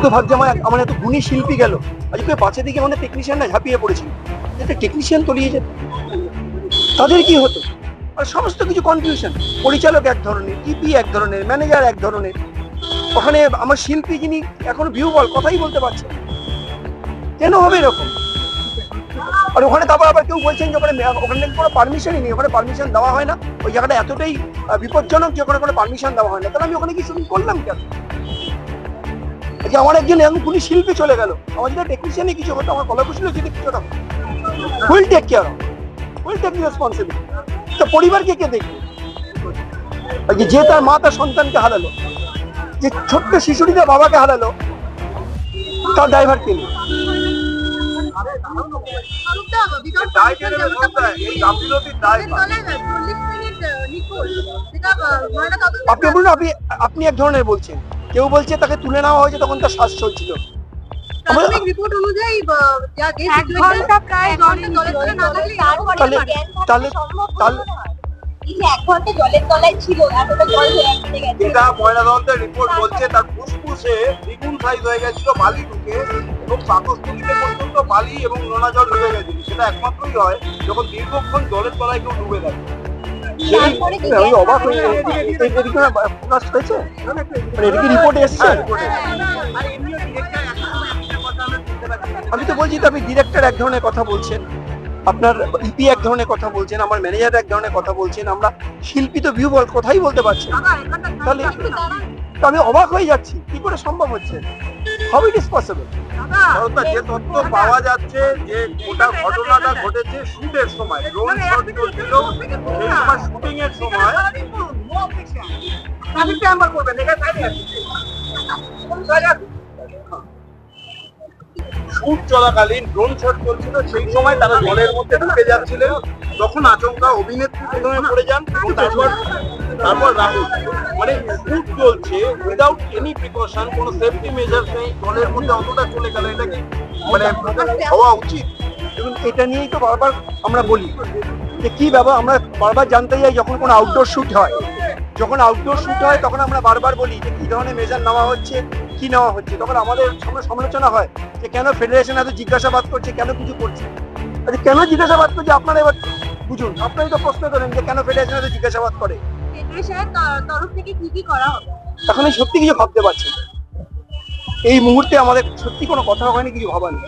তো ভাবছি আমার এত গুণী শিল্পী গেল, আজকে পাশে দিকে আমাদের টেকনিশিয়ানরা ঝাঁপিয়ে পড়েছিল, একটা টেকনিশিয়ান তলিয়ে যেত, তাদের কি হতো? আর সমস্ত কিছু কনফিউশন, পরিচালক এক ধরনের, ইপি এক ধরনের, ম্যানেজার এক ধরনের, ওখানে আমার শিল্পী যিনি এখন ভিউ বল কথাই বলতে পারছে, কেন হবে এরকম? আর ওখানে তারপর আবার কেউ বলছেন যে ওখানে কোনো পারমিশনই নেই, ওখানে পারমিশন দেওয়া হয় না, ওই জায়গাটা এতটাই বিপজ্জনক যে ওখানে কোনো পারমিশন দেওয়া হয় না, তাহলে আমি ওখানে কি শুটিং করলাম কেন? আমার একজন এমন কোনো শিল্পী চলে গেল, আমার যদি টেকনিশিয়ানই কিছু হতো, আমার কলাকুশলীও যদি কিছু হতো, will take care of, will take responsibility. তো পরিবারকে কে দেখবে? যে তার মা তার সন্তানকে হারালো, যে ছোট্ট শিশুটিতে বাবাকে হারালো, তার ড্রাইভার কে নেই? আপনি বলুন, আপনি এক ধরনের বলছেন, কেউ বলছে তাকে তুলে নেওয়া হয়েছে তখন তার শ্বাস চলছিল। রিপোর্ট বলছে তার ফুসফুসে দ্বিগুণ সাইজ হয়ে গেছিল বালি ঢুকে, এবং পাকস্থলীতে পর্যন্ত বালি এবং নোনা জল ঢুকে গেছিল। সেটা একমাত্রই হয় যখন দীর্ঘক্ষণ জলের তলায় কেউ ডুবে থাকে। আমি অবাক হয়ে প্রকাশ হয়েছে, রিপোর্ট এসছে। আমি তো বলছি তো, আপনি ডিরেক্টর এক ধরনের কথা বলছেন, আপনার ইপি এক ধরনের কথা বলছেন, আমার ম্যানেজার এক ধরনের কথা বলছেন, আমরা শিল্পী তো ভিউ বল কথাই বলতে পারছি, তাহলে আমি অবাক হয়ে যাচ্ছি, কি করে সম্ভব হচ্ছে? How it is possible? যে তথ্য পাওয়া যাচ্ছে যে গোটা ঘটনাটা ঘটেছে শুটের সময়, ড্রোন শট চলছিল, সেই সময় শুটিং এর সময় শুট চলাকালীন ড্রোন শট চলছিল, সেই সময় তারা জলের মধ্যে ঢুকে যাচ্ছিলেন, তখন আচমকা অভিনেত্রী প্রথমে পড়ে যান, তারপর রাহুল। মানে শুট চলছে উইদাউট এনি প্রিকশন, কোনো সেফটি মেজার নেই, জলের মধ্যে অতটা চলে গেল, এটা কি মানে হওয়া উচিত? এবং এটা নিয়েই তো বারবার আমরা বলি যে কি ব্যাপার, আমরা বারবার জানতে যাই যখন কোনো আউটডোর শুট হয়, তখন আমরা বারবার বলি যে কি ধরনের মেজার নেওয়া হচ্ছে, কি নেওয়া হচ্ছে, তখন আমাদের সামনে সমালোচনা হয় যে কেন ফেডারেশন এত জিজ্ঞাসাবাদ করছে, কেন কিছু করছে। আচ্ছা, কেন জিজ্ঞাসাবাদ করছে আপনারা এবার বুঝুন, আপনারাই তো প্রশ্ন করেন যে কেন ফেডারেশন এত জিজ্ঞাসাবাদ করে। এখন আমি সত্যি কিছু ভাবতে পারছি না, এই মুহূর্তে আমাদের সত্যি কোনো কথা হয়নি, কিছু ভাবা নেই।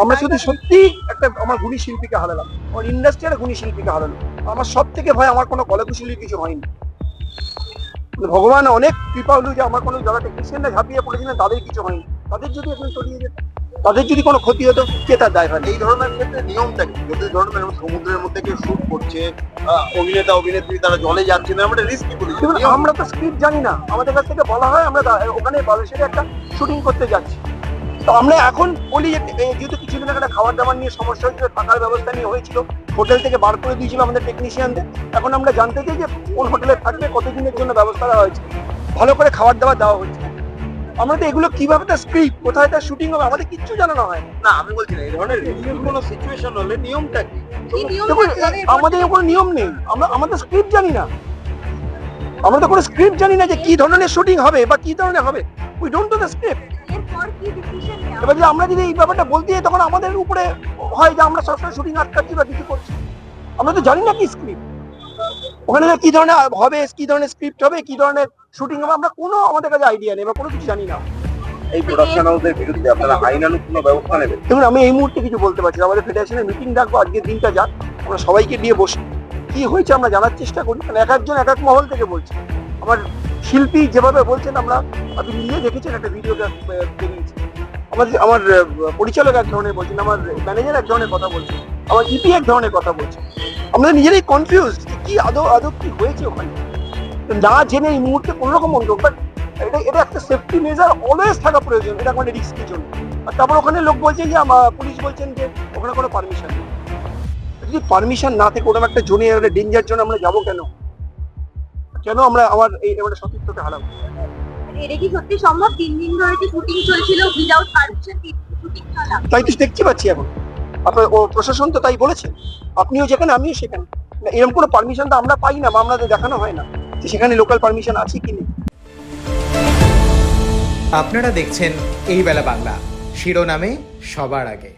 আমরা শুধু সত্যি একটা আমার গুণী শিল্পীকে হারালাম, আমার ইন্ডাস্ট্রিয়াল গুণী শিল্পীকে হারালাম। আমার সব থেকে ভয় আমার কোনো কলাকুশলীর কিছু হয়নি। ভগবান অনেক কৃপা হলো যে আমার কোনো যারা টেকনিশিয়ানরা ঝাঁপিয়ে পড়েছিলেন তাদের কিছু হয়নি, তাদের যদি এখন তলিয়ে যেত, তাদের যদি কোনো ক্ষতি হতো, কে তার দায়ভার? এই ধরনের ক্ষেত্রে নিয়মটা কি? যদি ধরনের সমুদ্রের মধ্যে কেউ শুট করছে, অভিনেতা অভিনেত্রী তারা জলে যাচ্ছেন, আমরা রিস্ক কি করি? আমরা তো স্ক্রিপ্ট জানি না, আমাদের কাছ থেকে বলা হয় আমরা ওখানে বালেশ্বরে একটা শুটিং করতে যাচ্ছি, তো আমরা এখন বলি যেহেতু কিছুদিন আগে খাবার দাবার নিয়ে সমস্যা হয়েছিল, থাকার ব্যবস্থা নিয়ে হয়েছিল, হোটেল থেকে বার করে দিয়েছিল আমাদের টেকনিশিয়ানদের, এখন আমরা জানতে চাই যে কোন হোটেলে থাকবে, কতদিনের জন্য ব্যবস্থা দেওয়া হয়েছে, ভালো করে খাবার দাবার দেওয়া হচ্ছে। আমরা তো এগুলো কিভাবে তার স্ক্রিপ্ট, কোথায় তার শুটিং হবে, আমাদের কিচ্ছু জানানো হয় না। আমি বলছি না, এই ধরনের রিস্কি কোনো সিচুয়েশন হলে নিয়মটা কি? আমাদের কোনো নিয়ম নেই, আমাদের স্ক্রিপ্ট জানি না, আমরা তো কোনো স্ক্রিপ্ট জানি না যে কি ধরনের শুটিং হবে বা কি ধরনের হবে, we don't know the script. এবার যে আমরা যদি এই ব্যাপারটা বলতে যাই তখন আমাদের উপরে হয় যে আমরা সবসময় শুটিং আটকাচ্ছি বা কিছু করছি, আমরা তো জানি না কি স্ক্রিপ্ট, ওখানে কি ধরনের হবে, কি ধরনের স্ক্রিপ্ট হবে, কি ধরনের শুটিং হবে, আমরা কোনো আমাদের কাছে আইডিয়া নেই বা কোনো কিছু জানি না। এই প্রোডাকশন হাউসের বিরুদ্ধে আপনারা আইনানুগ কোনো ব্যবস্থা নেবেন? দেখুন, আমি এই মুহূর্তে কিছু বলতে পারছি না, আমাদের ফেডারেশনের মিটিং ডাকবো, আজকের দিনটা যাক, আমরা সবাইকে দিয়ে বসি, কি হয়েছে আমরা জানার চেষ্টা করি, কারণ এক একজন এক এক মহল থেকে বলছে। আমার শিল্পী যেভাবে বলছেন, আপনি নিজে দেখেছেন একটা ভিডিও বেরিয়েছে, আমার পরিচালক এক ধরনের বলছেন, আমার ম্যানেজার এক ধরনের কথা বলছে, আমার ইপি এক ধরনের কথা বলছে, আমরা নিজেরাই কনফিউজ কি আদৌ কি হয়েছে ওখানে, না জেনে এই মুহূর্তে কোনো রকম মন্তব্য। বাট এটা একটা সেফটি মেজার অলওয়েজ থাকা প্রয়োজন, এটা মানে রিস্কের জন্য। আর তারপর ওখানে লোক বলছেন যে পুলিশ বলছেন যে ওখানে কোনো পারমিশন নেই, যদি পারমিশন না থাকে ওরকম একটা জোনে, ডেঞ্জার জোনে আমরা যাবো কেন? আমরা আমার এই সতীর্থকে হারাবো? এটা কি সত্যি সম্ভব? 3 দিন ধরে কি শুটিং চলছিল উইদাউট পারমিশন? শুটিং চলা তাই তো দেখতে পাচ্ছি এখন, আপনার প্রশাসন তো তাই বলেছে, আপনিও যেখানে আমিও সেখানে, এরকম কোনো পারমিশন তো আমরা পাই না বা আমাদের দেখানো হয় না যে সেখানে লোকাল পারমিশন আছে কি নেই। আপনারা দেখছেন এই বেলা বাংলা, শিরোনামে সবার আগে।